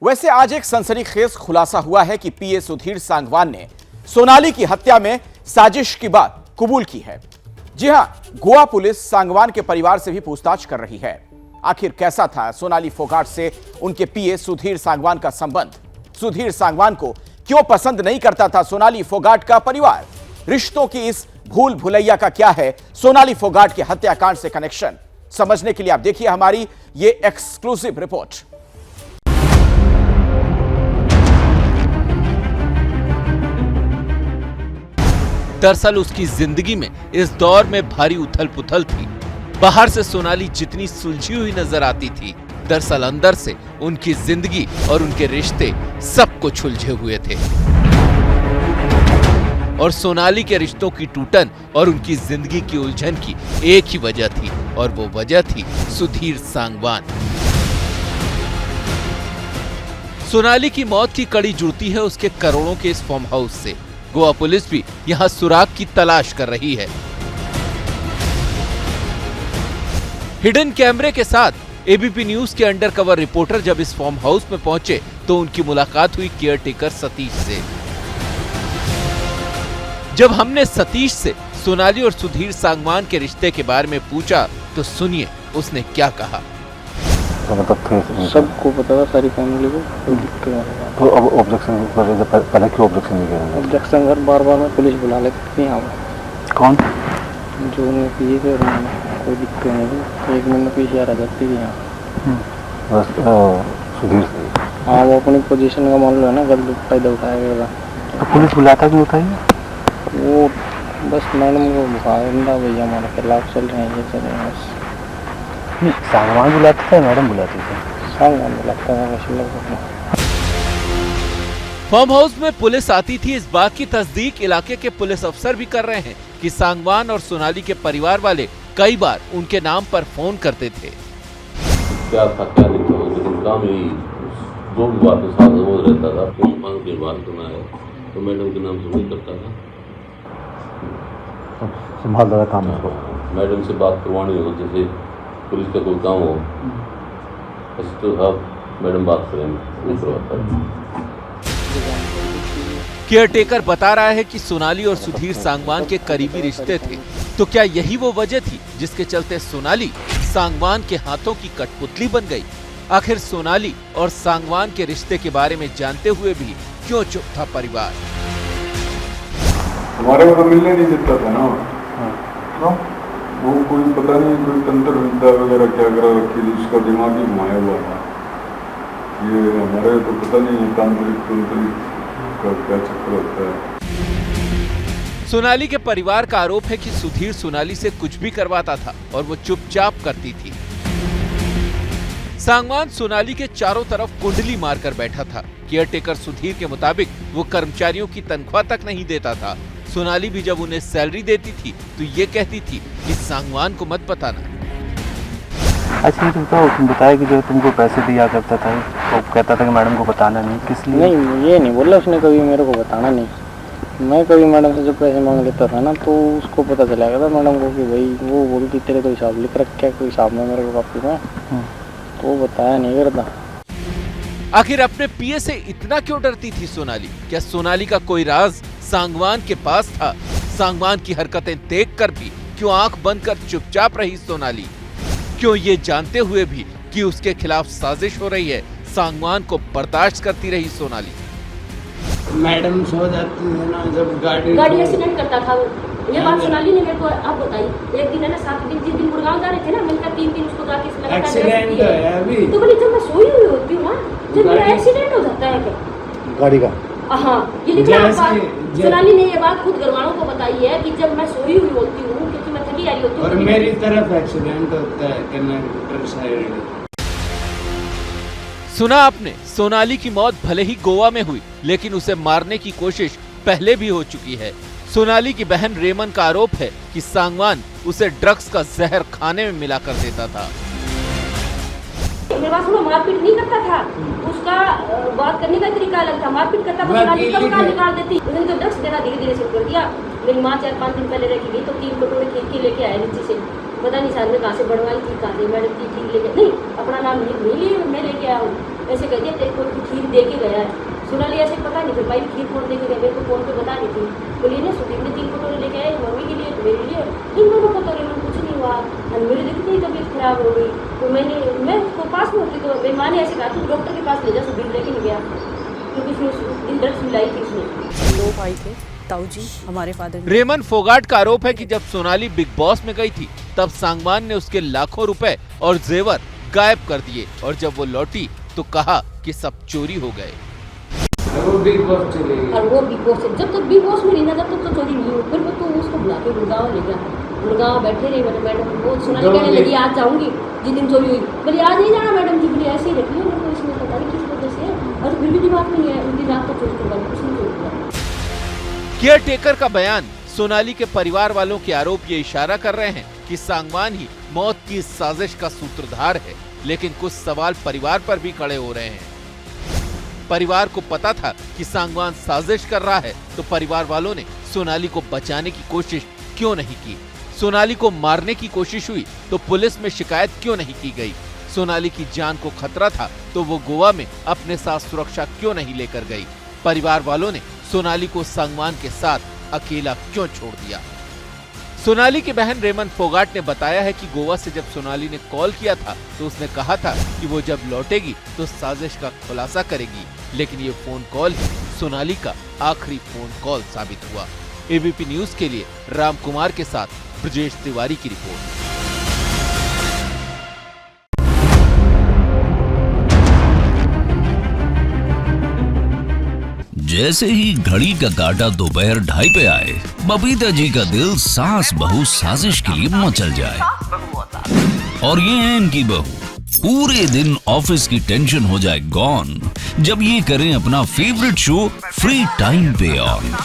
वैसे आज एक सनसनीखेज खुलासा हुआ है कि पीए सुधीर सांगवान ने सोनाली की हत्या में साजिश की बात कबूल की है। जी हां, गोवा पुलिस सांगवान के परिवार से भी पूछताछ कर रही है। आखिर कैसा था सोनाली फोगाट से उनके पीए सुधीर सांगवान का संबंध? सुधीर सांगवान को क्यों पसंद नहीं करता था सोनाली फोगाट का परिवार? रिश्तों की इस भूल भुलैया का क्या है सोनाली फोगाट के हत्याकांड से कनेक्शन? समझने के लिए आप देखिए हमारी ये एक्सक्लूसिव रिपोर्ट। दरअसल उसकी जिंदगी में इस दौर में भारी उथल पुथल थी। बाहर से सोनाली जितनी सुलझी हुई नजर आती थी, दरअसल अंदर से उनकी जिंदगी और उनके रिश्ते सब कुछ उलझे हुए थे। और सोनाली के रिश्तों की टूटन और उनकी जिंदगी की उलझन की एक ही वजह थी, और वो वजह थी सुधीर सांगवान। सोनाली की मौत की कड़ी जुड़ती है उसके करोड़ों के इस फार्म हाउस से। गोवा पुलिस भी यहां सुराग की तलाश कर रही है। हिडन कैमरे के साथ एबीपी न्यूज के अंडरकवर रिपोर्टर जब इस फार्म हाउस में पहुंचे तो उनकी मुलाकात हुई केयरटेकर सतीश से। जब हमने सतीश से सोनाली और सुधीर सांगवान के रिश्ते के बारे में पूछा तो सुनिए उसने क्या कहा। सबको पता था, सारी फैमिली को। तो अब ऑब्जेक्शन पहले क्यों ऑब्जेक्शन नहीं करेंगे? ऑब्जेक्शन घर बार बार में पुलिस बुला लेती थी। यहाँ कौन जो उन्हें पीए थे कोई दिक्कत नहीं थी, 1 महीने पीछे आ जाती थी यहाँ। बस सुधीर से? हाँ, वो अपनी पोजीशन का मान लो है ना, गलत फायदा उठाया गया। तो पुलिस बुलाता क्यों होता है? वो बस मैडम को बुखारिंदा भैया हमारे खिलाफ चल रहे हैं, ये चल रहे हैं बस। सांगवान बुलाते थे, मैडम बुलाती थी? सांगवान बुलाता था। फार्म हाउस में पुलिस आती थी, इस बात की तस्दीक इलाके के पुलिस अफसर भी कर रहे हैं कि सांगवान और सोनाली के परिवार वाले कई बार उनके नाम पर फोन करते थे। क्या था क्या नहीं था, लेकिन काम ही जो भी बात साथ वो रहता था। फोन फान की बात करना है तो मैडम के नाम से वही करता था। संभाल रहा काम उसको। मैडम से बात करवानी हो, जैसे पुलिस का कोई काम हो, तो साहब मैडम बात करेंगे, नहीं करवाता। केयरटेकर बता रहा है कि सोनाली और सुधीर सांगवान के करीबी रिश्ते थे, तो क्या यही वो वजह थी जिसके चलते सोनाली सांगवान के हाथों की कठपुतली बन गई? आखिर सोनाली और सांगवान के रिश्ते के बारे में जानते हुए भी क्यों चुप था परिवार? हमारे को तो मिलने नहीं देता था ना। तो वो कोई पता नहीं, कोई तंत्र विद्या वगैरह क्या करा रखी थी, उसका दिमाग ही घुमाया हुआ था। ये हमारे तो पता नहीं तांत्रिक का क्या चक्कर होता है। सोनाली के परिवार का आरोप है कि सुधीर सोनाली से कुछ भी करवाता था और वो चुपचाप करती थी। सांगवान सोनाली के चारों तरफ कुंडली मारकर बैठा था। केयरटेकर सुधीर के मुताबिक वो कर्मचारियों की तनख्वाह तक नहीं देता था। सोनाली भी जब उन्हें सैलरी देती थी तो ये कहती थी कि सांगवान को मत बताना। अच्छा, तुम बताया कि जो तुमको पैसे दिया करता था, वो कहता था कि मैडम को बताना नहीं, किस लिए? नहीं, ये नहीं बोला उसने कभी मेरे को बताना नहीं। मैं कभी मैडम से जब पैसे मांग लेता था ना तो उसको पता चला गया था मैडम को कि भाई वो बोलती तेरे तो हिसाब लिख रखा है कोई हिसाब में मेरे को कॉपी में, तो वो बताया नहीं करता। आखिर अपने पीए से इतना क्यों डरती थी सोनाली? क्या सोनाली का कोई राज सांगवान के पास था? सांगवान की हरकतें देखकर भी क्यों आंख बंद कर चुपचाप रही सोनाली? क्यों ये जानते हुए भी कि उसके खिलाफ साजिश हो रही है सांगवान को बर्दाश्त करती रही सोनाली? मैडम सो जाती है ना जब गाड़ी एक्सीडेंट करता था वो। ये बात सोनाली ने मेरे को अब बताई। एक दिन है ना 7 दिन जिस दिन गुड़गांव जा रहे थे ना, मिलकर 3 दिन उसको जाके एक्सीडेंट है अभी। तो बोली जब मैं सोई हुई होती हूँ ना, जब मेरा एक्सीडेंट हो जाता है क्या गाड़ी का? हाँ, ये लेकिन सोनाली ने ये बात खुद घरवालों को बताई है कि जब मैं सोई हुई होती हूँ क्योंकि मैं थकी आई होती हूँ और मेरी तरफ एक्सीडेंट होता है कंडक्टर साइड। सुना आपने, सोनाली की मौत भले ही गोवा में हुई लेकिन उसे मारने की कोशिश पहले भी हो चुकी है। सोनाली की बहन रेमन का आरोप है कि सांगवान उसे ड्रग्स का जहर खाने में मिला कर देता था। मेरे पास वो मारपीट नहीं करता था, उसका बात करने का तरीका अलग था। मारपीट करता था सोनाली कब कहाँ निकाल देती। उन्होंने तो ड्रग्स देना धीरे धीरे शुरू कर दिया। मेरी माँ 4-5 दिन पहले रखी गई तो 3 कटोरे खीर के लेके आया नीचे से, पता नहीं शायद में कहाँ से बढ़वाई थी, कहाँ से मैडम की ठीक लेके नहीं, अपना नाम नहीं लिए मैं लेके आया हूँ, ऐसे कह दिया तेरे को खीर दे के गया है। सोनाली ऐसे पता नहीं चल पाई खीर कौन दे के गया, मेरे को फोन पे बता रही थी। बोलिए ना सुधीर ने 3 कटोरे लेके आए, मम्मी के लिए मेरे लिए। इन दोनों कटोरे में कुछ नहीं हुआ और मेरी दिखती ही तबीयत खराब हो गई। तो मैं उसको पास में होती तो मेरी माँ ने ऐसे कहा तू डॉक्टर के पास ले जा, सुधीर लेके नहीं गया क्योंकि उसने उस दिन ड्रग्स मिलाई थी उसने। लोग आए थे ताऊ जी हमारे फादर। रेमन फोगाट का आरोप है कि जब सोनाली बिग बॉस में गई थी तब सांगवान ने उसके लाखों रुपए और जेवर गायब कर दिए और जब वो लौटी तो कहा कि सब चोरी हो गए। वो बिग बॉस चले गए। और वो बिग बॉस जब तक बिग बॉस में रही ना जब तक तो चोरी नहीं हुई। फिर वो तो उसको बुला के गुड़गांव ले गया, गुड़गांव बैठे रहे। मैडम वो सोनाली कहने लगी आज जाऊंगी जिस दिन चोरी हुई। बोली आज नहीं जाना मैडम जी, बोली ऐसे ही रखी है, मेरे को इसमें पता नहीं किस वजह से है और फिर भी दिमाग में नहीं है। उनकी रात को चोरी करवा कुछ नहीं चोरी किया। केयर टेकर का बयान सोनाली के परिवार वालों के आरोप ये इशारा कर रहे हैं कि सांगवान ही मौत की साजिश का सूत्रधार है, लेकिन कुछ सवाल परिवार पर भी खड़े हो रहे हैं। परिवार को पता था कि सांगवान साजिश कर रहा है तो परिवार वालों ने सोनाली को बचाने की कोशिश क्यों नहीं की? सोनाली को मारने की कोशिश हुई तो पुलिस में शिकायत क्यों नहीं की गई? सोनाली की जान को खतरा था तो वो गोवा में अपने साथ सुरक्षा क्यों नहीं लेकर गई? परिवार वालों ने सोनाली को सांगवान के साथ अकेला क्यों छोड़ दिया? सोनाली की बहन रेमन फोगाट ने बताया है कि गोवा से जब सोनाली ने कॉल किया था तो उसने कहा था कि वो जब लौटेगी तो साजिश का खुलासा करेगी, लेकिन ये फोन कॉल ही सोनाली का आखिरी फोन कॉल साबित हुआ। एबीपी न्यूज के लिए राम कुमार के साथ ब्रजेश तिवारी की रिपोर्ट। जैसे ही घड़ी का काटा दोपहर 2:30 पे आए, बबीता जी का दिल सास बहू साजिश के लिए मचल जाए। और ये है इनकी बहू, पूरे दिन ऑफिस की टेंशन हो जाए गॉन जब ये करें अपना फेवरेट शो फ्री टाइम पे ऑन।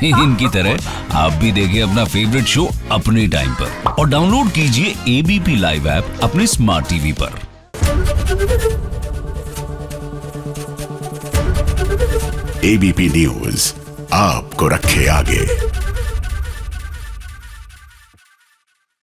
इनकी तरह आप भी देखें अपना फेवरेट शो अपने टाइम पर और डाउनलोड कीजिए एबीपी लाइव ऐप अपने स्मार्ट टीवी पर। एबीपी न्यूज आपको रखे आगे।